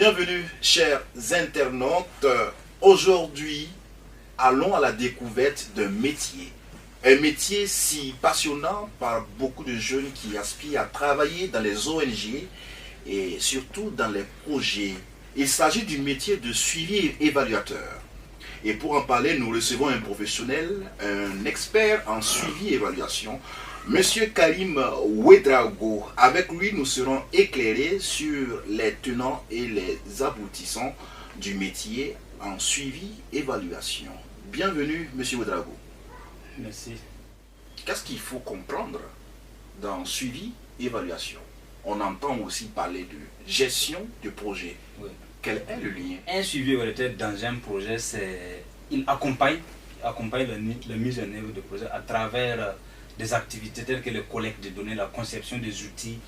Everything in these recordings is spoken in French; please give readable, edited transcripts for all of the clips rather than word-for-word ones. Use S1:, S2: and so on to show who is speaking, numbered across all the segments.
S1: Bienvenue, chers internautes. Aujourd'hui, allons à la découverte d'un métier. Un métier si passionnant par beaucoup de jeunes qui aspirent à travailler dans les ONG et surtout dans les projets. Il s'agit du métier de suivi évaluateur. Et pour en parler, nous recevons un professionnel, un expert en suivi et évaluation, Monsieur Karim Ouedraogo. Avec lui, nous serons éclairés sur les tenants et les aboutissants du métier en suivi et évaluation. Bienvenue, Monsieur Ouedraogo.
S2: Merci.
S1: Qu'est-ce qu'il faut comprendre dans suivi et évaluation? On entend aussi parler de gestion de projet.
S2: Oui.
S1: Quel est le lien?
S2: Un suivi évaluateur dans un projet, il accompagne la mise en œuvre de projet à travers des activités telles que la collecte de données, la conception des outils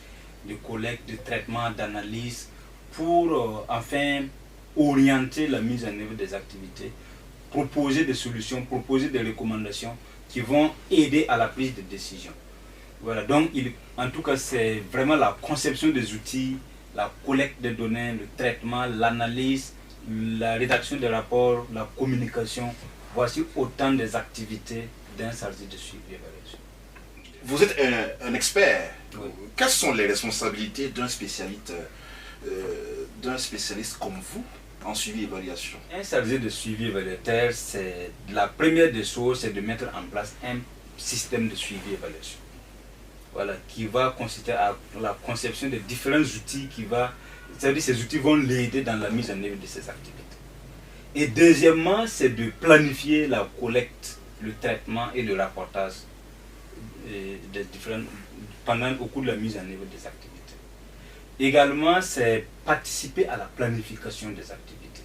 S2: de collecte, de traitement, d'analyse, pour enfin orienter la mise en œuvre des activités, proposer des solutions, proposer des recommandations qui vont aider à la prise de décision. Voilà, donc en tout cas c'est vraiment la conception des outils, la collecte des données, le traitement, l'analyse, la rédaction des rapports, la communication. Voici autant des activités d'un chargé de suivi et évaluation.
S1: Vous êtes un expert.
S2: Oui.
S1: Quelles sont les responsabilités d'un spécialiste comme vous en suivi et évaluation?
S2: Un chargé de suivi évaluateur, c'est la première des choses, c'est de mettre en place un système de suivi et évaluation. Voilà, qui va consister à la conception de différents outils c'est-à-dire ces outils vont l'aider dans la mise en œuvre de ses activités. Et deuxièmement, c'est de planifier la collecte, le traitement et le rapportage au cours de la mise en œuvre des activités. Également, c'est participer à la planification des activités.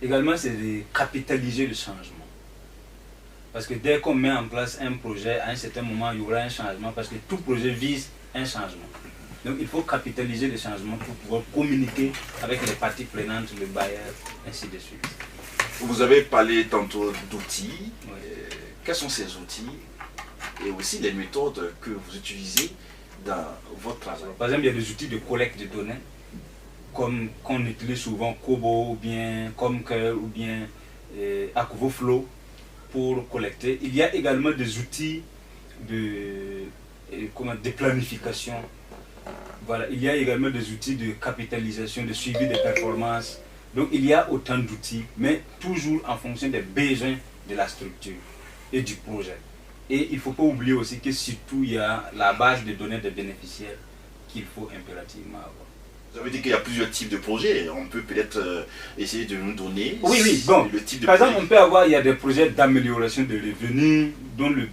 S2: Également, c'est de capitaliser le changement. Parce que dès qu'on met en place un projet, à un certain moment, il y aura un changement, parce que tout projet vise un changement. Donc il faut capitaliser le changement pour pouvoir communiquer avec les parties prenantes, le bailleur, ainsi de suite.
S1: Vous avez parlé tantôt d'outils.
S2: Oui.
S1: Quels sont ces outils et aussi les méthodes que vous utilisez dans votre travail?
S2: Par exemple, il y a des outils de collecte de données, comme qu'on utilise souvent Kobo, ou bien Comcare, ou bien Akvoflow pour collecter. Il y a également des outils de planification. Voilà, il y a également des outils de capitalisation, de suivi des performances. Donc il y a autant d'outils, mais toujours en fonction des besoins de la structure et du projet. Et il ne faut pas oublier aussi que surtout il y a la base de données des bénéficiaires qu'il faut impérativement avoir.
S1: Vous avez dit qu'il y a plusieurs types de projets. On peut peut-être essayer de nous donner
S2: bon,
S1: le type de
S2: par
S1: projet.
S2: exemple, il y a des projets d'amélioration des revenus, dont le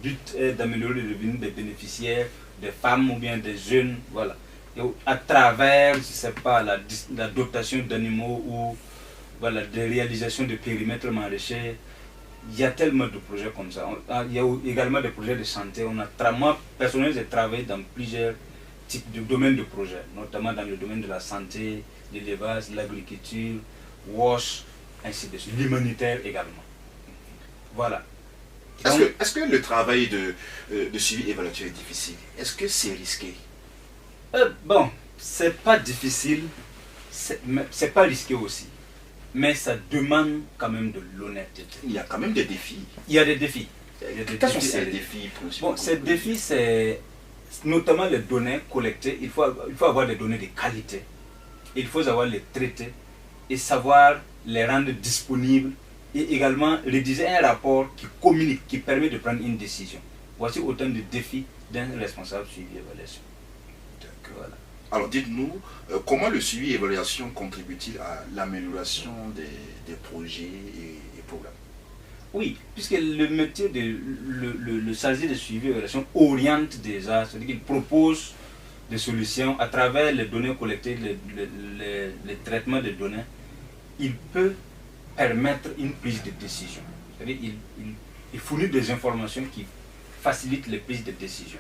S2: but est d'améliorer les revenus des bénéficiaires, des femmes ou bien des jeunes, voilà. Et à travers, je sais pas, la dotation d'animaux ou voilà, des réalisations de périmètres maraîchers. Il y a tellement de projets comme ça. Il y a également des projets de santé. Moi, personnellement, j'ai travaillé dans plusieurs types de domaines de projets, notamment dans le domaine de la santé, l'élevage, l'agriculture, WASH, ainsi de suite, l'humanitaire également. Voilà.
S1: Est-ce que le travail de suivi évaluateur est difficile? Est-ce que c'est risqué?
S2: Bon, c'est pas difficile, c'est pas risqué aussi, mais ça demande quand même de l'honnêteté.
S1: Il y a quand même des défis.
S2: Il y a des défis.
S1: Quels sont ces défis principaux?
S2: Bon, ces défis, c'est notamment les données collectées. Il faut avoir des données de qualité. Il faut savoir les traiter et savoir les rendre disponibles et également rédiger un rapport qui communique, qui permet de prendre une décision. Voici autant de défis d'un responsable suivi et évaluation. Voilà.
S1: Alors dites-nous, comment le suivi et évaluation contribue-t-il à l'amélioration des projets et programmes?
S2: Oui, puisque le métier le chargé de suivi et évaluation oriente déjà, c'est-à-dire qu'il propose des solutions à travers les données collectées, les traitements de données. Il peut permettre une prise de décision. C'est-à-dire il fournit des informations qui facilitent les prises de décision.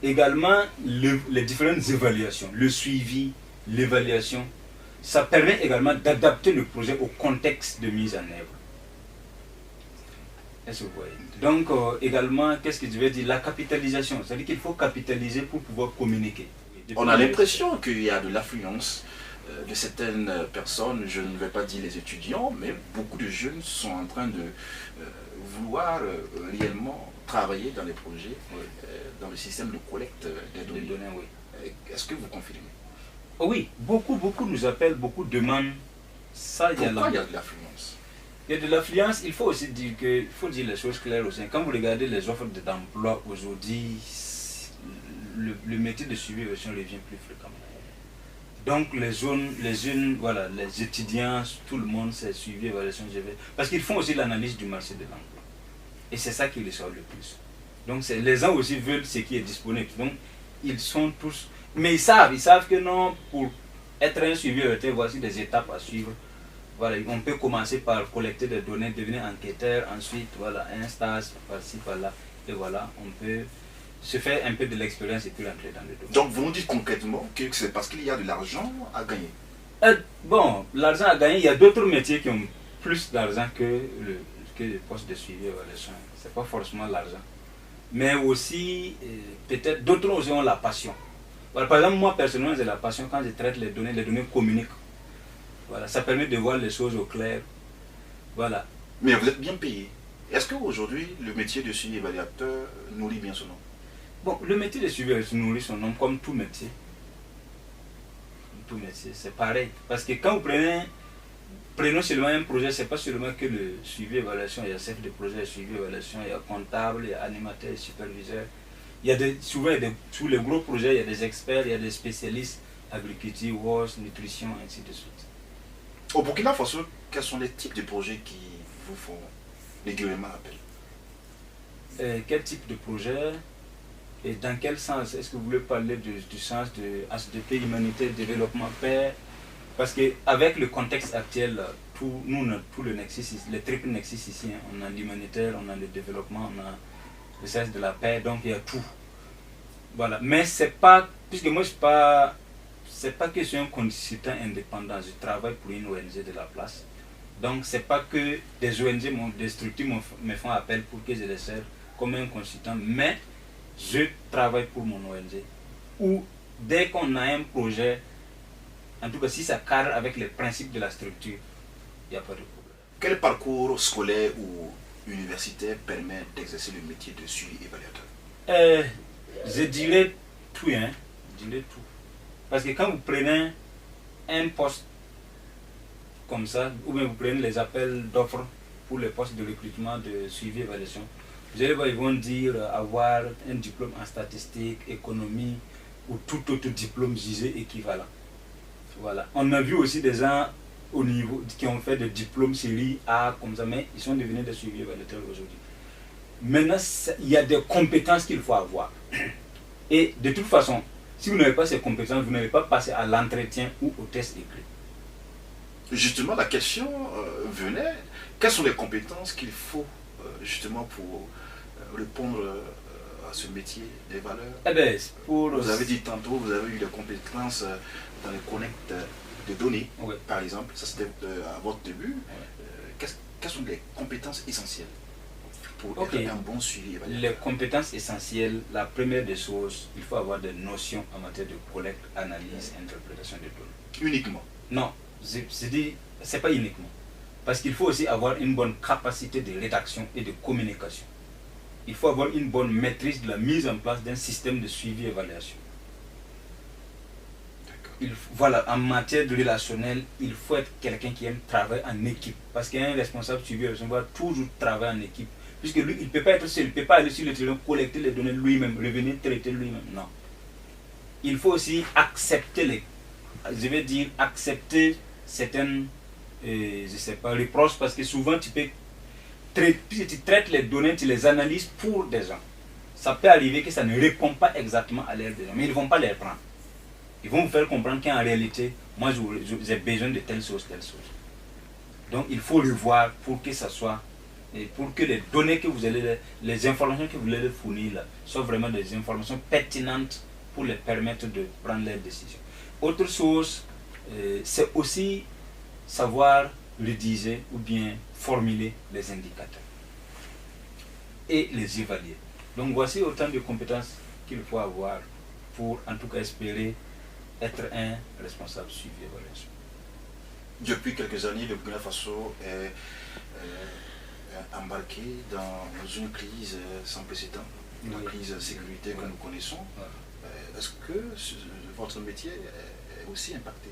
S2: Également, les différentes évaluations, le suivi, l'évaluation, ça permet également d'adapter le projet au contexte de mise en œuvre. Est-ce que vous voyez? Donc, également, qu'est-ce que je veux dire? La capitalisation, c'est-à-dire qu'il faut capitaliser pour pouvoir communiquer.
S1: On a l'impression qu'il y a de l'affluence de certaines personnes, je ne vais pas dire les étudiants, mais beaucoup de jeunes sont en train de vouloir réellement travailler dans les projets, dans le système de collecte des données.
S2: Oui.
S1: Est-ce que vous confirmez?
S2: Oui, beaucoup nous appellent, beaucoup demandent. Ça,
S1: Pourquoi il y a de l'affluence?
S2: Il y a de l'affluence, il faut aussi dire que, il faut dire les choses claires aussi. Quand vous regardez les offres d'emploi aujourd'hui, le métier de suivi évaluation revient plus fréquemment. Donc les jeunes, voilà, les étudiants, tout le monde s'est suivi évaluation GV. Parce qu'ils font aussi l'analyse du marché de l'emploi. Et c'est ça qui ressort le plus. Donc les gens aussi veulent ce qui est disponible. Donc ils sont tous. Mais ils savent que non, pour être un suivi évaluateur, voici des étapes à suivre. Voilà, on peut commencer par collecter des données, devenir enquêteur, ensuite voilà, un stage par-ci, par-là. Et voilà, on peut se faire un peu de l'expérience et puis rentrer dans le domaine.
S1: Donc vous nous dites concrètement que c'est parce qu'il y a de l'argent à gagner?
S2: Bon, l'argent à gagner, il y a d'autres métiers qui ont plus d'argent que le poste de suivi évaluation. Ce n'est pas forcément l'argent. Mais aussi, peut-être d'autres aussi ont la passion. Voilà, par exemple, moi personnellement, j'ai la passion quand je traite les données communiquent. Voilà, ça permet de voir les choses au clair. Voilà.
S1: Mais vous êtes bien payé. Est-ce qu'aujourd'hui, le métier de suivi évaluateur nourrit bien son nom?
S2: Bon, le métier de suivi nourrit son nom comme tout métier. Tout métier, c'est pareil. Parce que quand vous prenons seulement un projet, ce n'est pas seulement que le suivi évaluation, il y a chef de projet, suivi évaluation, il y a comptable, il y a animateur, superviseur. Souvent, sous les gros projets, il y a des experts, il y a des spécialistes, agriculture, WOS, nutrition, ainsi de suite.
S1: Au Burkina Faso, quels sont les types de projets qui vous font régulièrement appel?
S2: Quel type de projet et dans quel sens? Est-ce que vous voulez parler du sens de HDP, humanité, développement, paix? Parce qu'avec le contexte actuel, tout le nexus, les triples nexus ici, hein, on a l'humanitaire, on a le développement, on a le sens de la paix, donc il y a tout. Voilà. Mais c'est pas, puisque moi c'est pas que je suis un consultant indépendant, je travaille pour une ONG de la place. Donc c'est pas que des ONG, des structures me font appel pour que je les serve comme un consultant, mais je travaille pour mon ONG. Ou dès qu'on a un projet, en tout cas si ça cadre avec les principes de la structure, il n'y a pas de problème.
S1: Quel parcours scolaire ou universitaire permet d'exercer le métier de suivi évaluateur?
S2: Je dirais tout, hein. Je dirais tout. Parce que quand vous prenez un poste comme ça, ou bien vous prenez les appels d'offres pour les postes de recrutement de suivi évaluation, vous allez voir, ils vont dire avoir un diplôme en statistique, économie ou tout autre diplôme jugé équivalent. Voilà. On a vu aussi des gens au niveau qui ont fait des diplômes série A comme ça, mais ils sont devenus des suivis évaluateurs aujourd'hui. Maintenant, il y a des compétences qu'il faut avoir. Et de toute façon, si vous n'avez pas ces compétences, vous n'allez pas passer à l'entretien ou au test écrit.
S1: Justement, la question venait, quelles sont les compétences qu'il faut justement pour répondre à ce métier des valeurs?
S2: Eh bien,
S1: vous avez dit tantôt, vous avez eu des compétences dans les collectes de données,
S2: oui,
S1: par exemple, ça c'était à votre début. Oui. Quelles sont les compétences essentielles pour être un bon suivi évaluateur? Les
S2: compétences essentielles, la première des choses, il faut avoir des notions en matière de collecte, analyse, interprétation des données.
S1: Uniquement?
S2: Non, je dis, c'est pas uniquement. Parce qu'il faut aussi avoir une bonne capacité de rédaction et de communication. Il faut avoir une bonne maîtrise de la mise en place d'un système de suivi et évaluation. Voilà, en matière de relationnel, il faut être quelqu'un qui aime travailler en équipe. Parce qu'un responsable suivi et évaluation doit toujours travailler en équipe. Puisque lui, il ne peut pas être seul, il ne peut pas aller sur le terrain, collecter les données lui-même, revenir traiter lui-même. Non. Il faut aussi accepter accepter certaines, je sais pas, reproches, parce que souvent tu traites les données, tu les analyses pour des gens. Ça peut arriver que ça ne répond pas exactement à leurs besoins, mais ils ne vont pas les prendre. Ils vont vous faire comprendre qu'en réalité, moi j'ai besoin de telle chose, telle chose. Donc il faut le voir pour que ça soit, et pour que les données que vous allez, les informations que vous allez fournir là, soient vraiment des informations pertinentes pour les permettre de prendre leurs décisions. Autre chose, c'est aussi savoir rédiger ou bien formuler les indicateurs et les évaluer. Donc voici autant de compétences qu'il faut avoir pour en tout cas espérer être un responsable suivi et évaluation.
S1: Depuis quelques années, le Burkina Faso est embarqué dans une crise sans précédent, la crise sécuritaire que nous connaissons. Est-ce que votre métier est aussi impacté?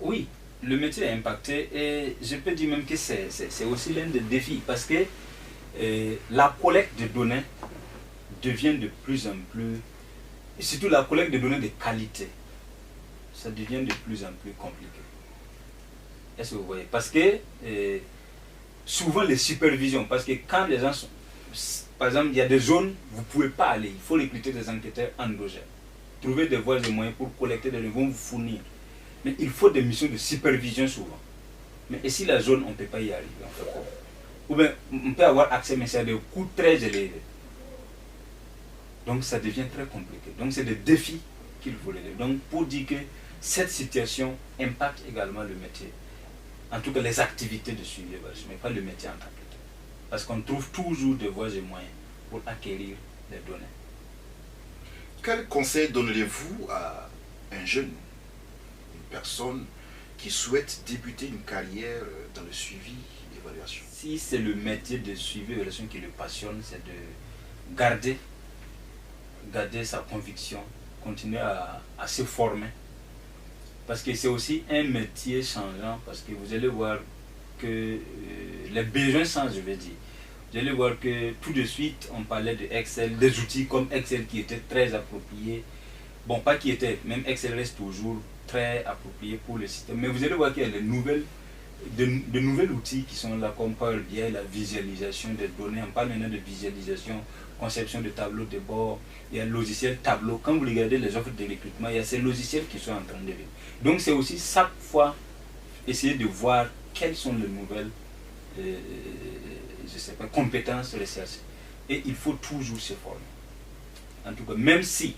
S2: Oui, le métier est impacté et je peux dire même que c'est aussi l'un des défis parce que la collecte de données devient de plus en plus, et surtout la collecte de données de qualité, ça devient de plus en plus compliqué. Est-ce que vous voyez? Parce que souvent les supervisions, parce que quand les gens sont, par exemple, il y a des zones, vous ne pouvez pas aller, il faut recruter des enquêteurs endogènes, trouver des voies et moyens pour collecter des données, vont vous fournir. Mais il faut des missions de supervision souvent. Mais et si la zone, on ne peut pas y arriver, on fait quoi? Ou bien on peut avoir accès, mais c'est à des coûts très élevés. Donc ça devient très compliqué. Donc c'est des défis qu'il faut relever. Donc pour dire que cette situation impacte également le métier, en tout cas les activités de suivi, mais pas le métier en tant que tel. Parce qu'on trouve toujours des voies et moyens pour acquérir les données.
S1: Quel conseil donneriez-vous à un jeune, une personne qui souhaite débuter une carrière dans le suivi et l'évaluation?
S2: Si c'est le métier de suivi et évaluation qui le passionne, c'est de garder sa conviction, continuer à se former. Parce que c'est aussi un métier changeant, parce que vous allez voir que les besoins changent, je vais dire. Vous allez voir que tout de suite, on parlait de Excel, des outils comme Excel qui étaient très appropriés. Bon, pas qui étaient, même Excel reste toujours très approprié pour le système. Mais vous allez voir qu'il y a de nouvelles outils qui sont là, comme Power BI, la visualisation des données. On parle maintenant de visualisation, conception de tableaux de bord. Il y a le logiciel Tableau. Quand vous regardez les offres de recrutement, il y a ces logiciels qui sont en train de venir. Donc c'est aussi chaque fois essayer de voir quelles sont les nouvelles compétences recherchées. Et il faut toujours se former. En tout cas, même si,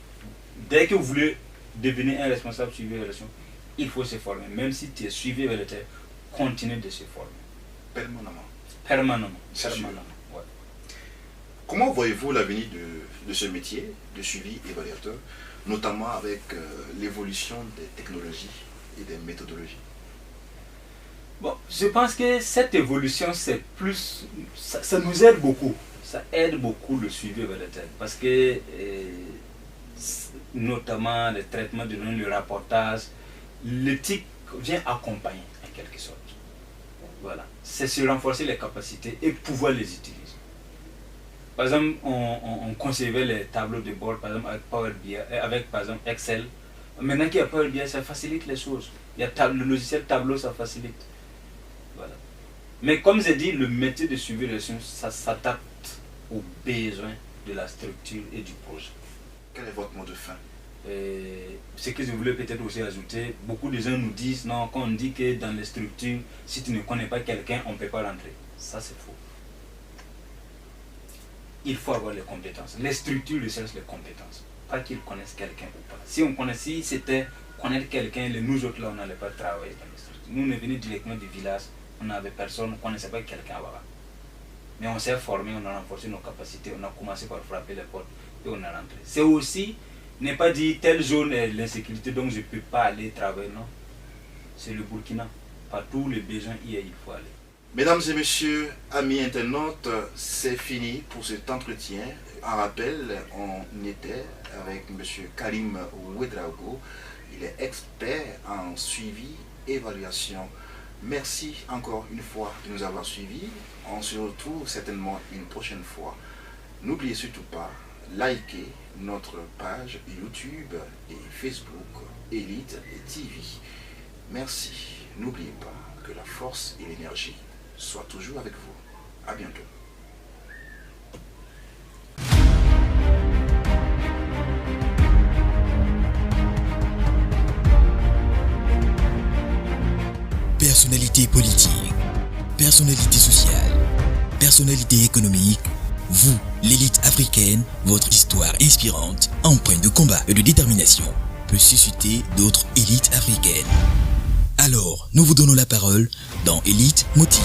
S2: dès que vous voulez devenir un responsable suivi et évaluation, il faut se former. Même si tu es suivi et évaluateur, continue de se former. Permanemment. Ouais.
S1: Comment voyez-vous l'avenir de ce métier de suivi évaluateur, notamment avec l'évolution des technologies et des méthodologies?
S2: Bon, je pense que cette évolution, c'est plus, ça nous aide beaucoup. Ça aide beaucoup le suivi évaluateur parce que notamment le traitement de données, le rapportage, l'éthique vient accompagner en quelque sorte. Voilà, c'est se renforcer les capacités et pouvoir les utiliser. Par exemple, on concevait les tableaux de bord, par exemple avec Power BI, avec par exemple Excel. Maintenant qu'il y a Power BI, ça facilite les choses. Il y a le logiciel Tableau, ça facilite. Voilà. Mais comme j'ai dit, le métier de suivi de ça s'adapte aux besoins de la structure et du projet.
S1: Quel est votre mot de fin?
S2: Ce que je voulais peut-être aussi ajouter, beaucoup de gens nous disent, non, quand on dit que dans les structures, si tu ne connais pas quelqu'un, on ne peut pas rentrer. Ça, c'est faux. Il faut avoir les compétences. Les structures recherchent les compétences. Pas qu'ils connaissent quelqu'un ou pas. Si c'était connaître quelqu'un, nous autres là, on n'allait pas travailler dans les structures. Nous, on est venus directement du village, on n'avait personne, on ne connaissait pas quelqu'un là-bas. Mais on s'est formé, on a renforcé nos capacités, on a commencé par frapper les portes et on est rentré. C'est aussi, n'est pas dit telle zone est l'insécurité, donc je ne peux pas aller travailler, non. C'est le Burkina. Partout les besoins, il faut aller.
S1: Mesdames et messieurs, amis internautes, c'est fini pour cet entretien. En rappel, on était avec M. Karim Ouedraogo. Il est expert en suivi et évaluation. Merci encore une fois de nous avoir suivis. On se retrouve certainement une prochaine fois. N'oubliez surtout pas, likez notre page YouTube et Facebook Elite TV. Merci. N'oubliez pas que la force et l'énergie soient toujours avec vous. À bientôt.
S3: Personnalité politique, personnalité sociale, personnalité économique, vous, l'élite africaine, votre histoire inspirante, empreinte de combat et de détermination, peut susciter d'autres élites africaines. Alors, nous vous donnons la parole dans Élite Motive.